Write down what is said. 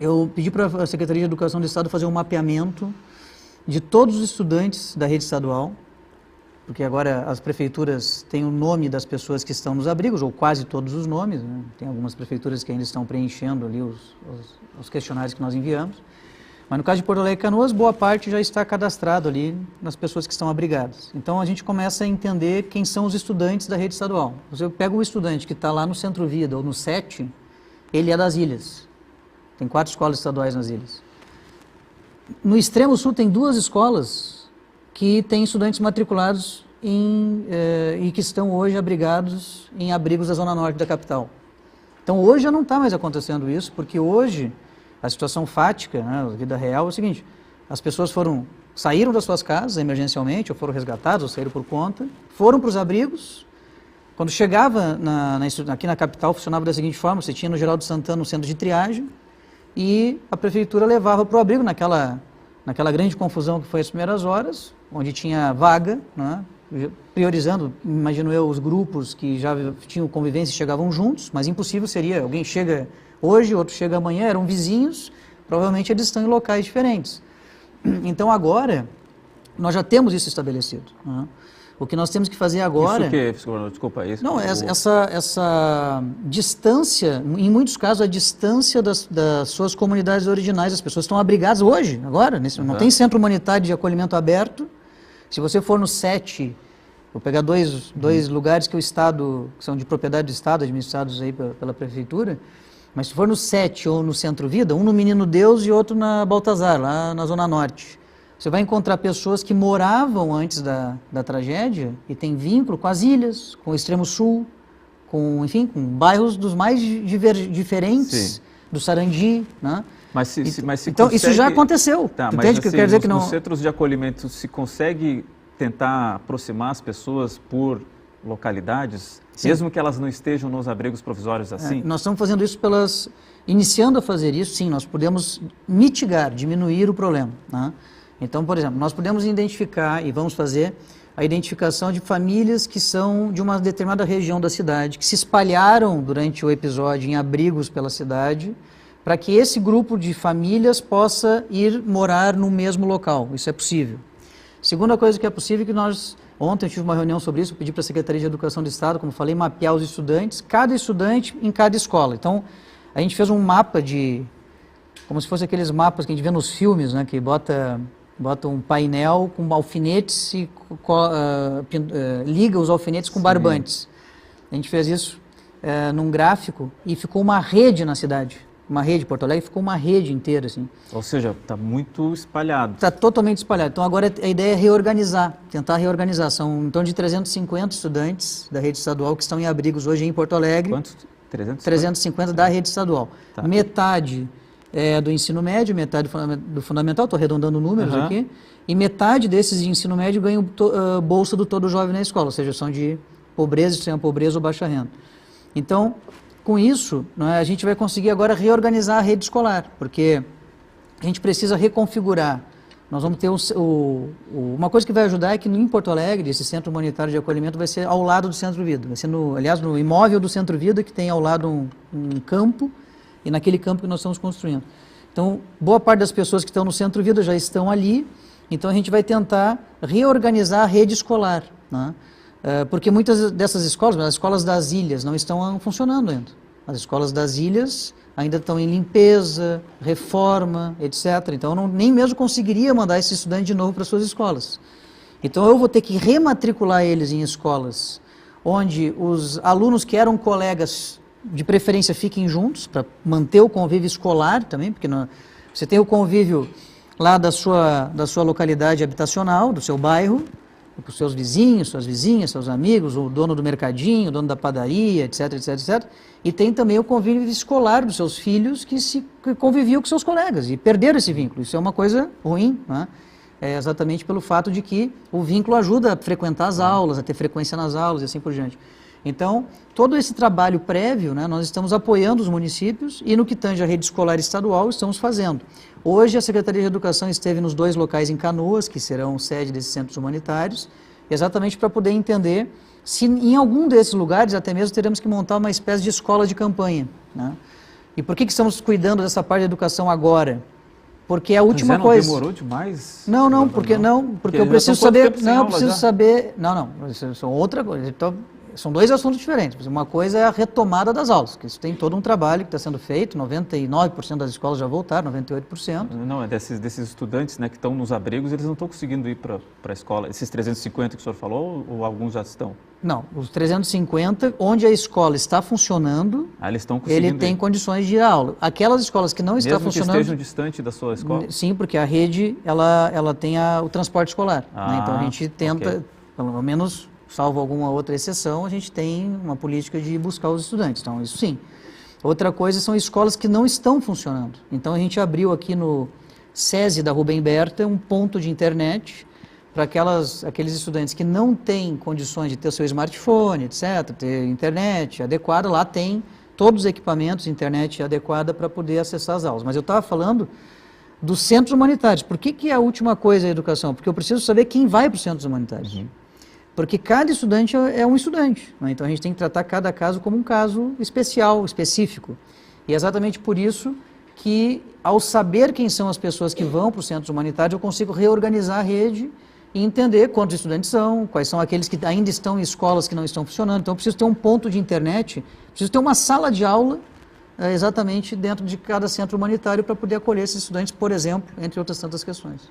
eu pedi para a Secretaria de Educação do Estado fazer um mapeamento de todos os estudantes da rede estadual, porque agora as prefeituras têm o nome das pessoas que estão nos abrigos, ou quase todos os nomes, né? Tem algumas prefeituras que ainda estão preenchendo ali os questionários que nós enviamos, mas no caso de Porto Alegre e Canoas, boa parte já está cadastrado ali nas pessoas que estão abrigadas. Então a gente começa a entender quem são os estudantes da rede estadual. Você pega o estudante que está lá no Centro Vida ou no SET, ele é das ilhas. Tem 4 escolas estaduais nas ilhas. No extremo sul tem 2 escolas que têm estudantes matriculados e que estão hoje abrigados em abrigos da zona norte da capital. Então hoje já não está mais acontecendo isso, porque hoje a situação fática, né, a vida real é o seguinte: as pessoas saíram das suas casas emergencialmente, ou foram resgatadas, ou saíram por conta, foram para os abrigos. Quando chegava aqui na capital, funcionava da seguinte forma: você tinha no Geraldo Santana um centro de triagem e a prefeitura levava para o abrigo naquela grande confusão que foi as primeiras horas, onde tinha vaga, né, priorizando, imagino eu, os grupos que já tinham convivência e chegavam juntos, mas impossível seria, alguém chega hoje, outro chega amanhã, eram vizinhos, provavelmente eles estão em locais diferentes. Então agora, nós já temos isso estabelecido, né? O que nós temos que fazer agora... Isso que, desculpa, isso... Não, essa distância, em muitos casos, a distância das suas comunidades originais, as pessoas estão abrigadas hoje, agora, não tem centro humanitário de acolhimento aberto. Se você for no SET, vou pegar dois lugares que que são de propriedade do Estado, administrados aí pela Prefeitura, mas se for no SET ou no Centro Vida, um no Menino Deus e outro na Baltazar, lá na Zona Norte, você vai encontrar pessoas que moravam antes da tragédia e têm vínculo com as ilhas, com o Extremo Sul, com bairros dos mais diferentes, sim, do Sarandi, né? Mas se então, consegue... isso já aconteceu. Tá, entende o que eu quero dizer? Que não... Nos centros de acolhimento, se consegue tentar aproximar as pessoas por localidades, sim, mesmo que elas não estejam nos abrigos provisórios assim? Nós estamos fazendo isso iniciando a fazer isso, sim, nós podemos mitigar, diminuir o problema, né? Então, por exemplo, nós podemos identificar e vamos fazer a identificação de famílias que são de uma determinada região da cidade, que se espalharam durante o episódio em abrigos pela cidade, para que esse grupo de famílias possa ir morar no mesmo local. Isso é possível. Segunda coisa que é possível é que ontem eu tive uma reunião sobre isso, eu pedi para a Secretaria de Educação do Estado, como falei, mapear os estudantes, cada estudante em cada escola. Então, a gente fez um mapa como se fosse aqueles mapas que a gente vê nos filmes, né, que bota um painel com alfinetes e liga os alfinetes com barbantes. A gente fez isso num gráfico e ficou uma rede na cidade. Uma rede, Porto Alegre ficou uma rede inteira, assim. Ou seja, está muito espalhado. Está totalmente espalhado. Então agora a ideia é tentar reorganizar. São em torno de 350 estudantes da rede estadual que estão em abrigos hoje em Porto Alegre. Quantos? 350 da rede estadual. Tá. Metade do ensino médio, metade do fundamental, estou arredondando números aqui, e metade desses de ensino médio ganham bolsa do Todo Jovem na Escola, ou seja, são de pobreza, extrema pobreza ou baixa renda. Então, com isso, a gente vai conseguir agora reorganizar a rede escolar, porque a gente precisa reconfigurar. Nós vamos ter uma coisa que vai ajudar é que em Porto Alegre, esse centro humanitário de acolhimento vai ser ao lado do Centro Vida, vai ser aliás, no imóvel do Centro Vida, que tem ao lado um campo, e naquele campo que nós estamos construindo. Então, boa parte das pessoas que estão no Centro Vida já estão ali, então a gente vai tentar reorganizar a rede escolar, né? Porque muitas dessas escolas, as escolas das ilhas, não estão funcionando ainda. As escolas das ilhas ainda estão em limpeza, reforma, etc. Então, eu nem mesmo conseguiria mandar esse estudante de novo para suas escolas. Então, eu vou ter que rematricular eles em escolas onde os alunos que eram colegas de preferência fiquem juntos, para manter o convívio escolar também, porque você tem o convívio lá da sua localidade habitacional, do seu bairro, com os seus vizinhos, suas vizinhas, seus amigos, o dono do mercadinho, o dono da padaria, etc, etc, etc. E tem também o convívio escolar dos seus filhos que conviviam com seus colegas e perderam esse vínculo. Isso é uma coisa ruim, né? É exatamente pelo fato de que o vínculo ajuda a frequentar as aulas, a ter frequência nas aulas e assim por diante. Então, todo esse trabalho prévio, né, nós estamos apoiando os municípios e no que tange a rede escolar estadual, estamos fazendo. Hoje, a Secretaria de Educação esteve nos 2 locais em Canoas, que serão sede desses centros humanitários, exatamente para poder entender se em algum desses lugares, até mesmo, teremos que montar uma espécie de escola de campanha, né? E por que estamos cuidando dessa parte da educação agora? Porque é a última não coisa. Demorou demais? Porque eu preciso saber. Não, eu preciso saber. Não, isso são outra coisa. Então, são dois assuntos diferentes. Uma coisa é a retomada das aulas, que isso tem todo um trabalho que está sendo feito. 99% das escolas já voltaram, 98%. Não, é desses estudantes, né, que estão nos abrigos, eles não estão conseguindo ir para a escola. Esses 350 que o senhor falou, ou alguns já estão? Não, os 350, onde a escola está funcionando, eles estão conseguindo ele tem condições de ir à aula. Aquelas escolas que não estão funcionando... Mesmo que estejam distante da sua escola? Sim, porque a rede, ela tem o transporte escolar. Né? Então a gente tenta, pelo menos, salvo alguma outra exceção, a gente tem uma política de buscar os estudantes. Então isso sim. Outra coisa são escolas que não estão funcionando. Então a gente abriu aqui no SESI da Rubem Berta um ponto de internet para aqueles estudantes que não têm condições de ter o seu smartphone, etc., ter internet adequada, lá tem todos os equipamentos, internet adequada para poder acessar as aulas. Mas eu estava falando dos centros humanitários. Por que é a última coisa a educação? Porque eu preciso saber quem vai para os centros humanitários. Uhum. Porque cada estudante é um estudante, né? Então a gente tem que tratar cada caso como um caso especial, específico. E é exatamente por isso que, ao saber quem são as pessoas que vão para os centros humanitários, eu consigo reorganizar a rede e entender quantos estudantes são, quais são aqueles que ainda estão em escolas que não estão funcionando. Então, eu preciso ter um ponto de internet, preciso ter uma sala de aula exatamente dentro de cada centro humanitário para poder acolher esses estudantes, por exemplo, entre outras tantas questões.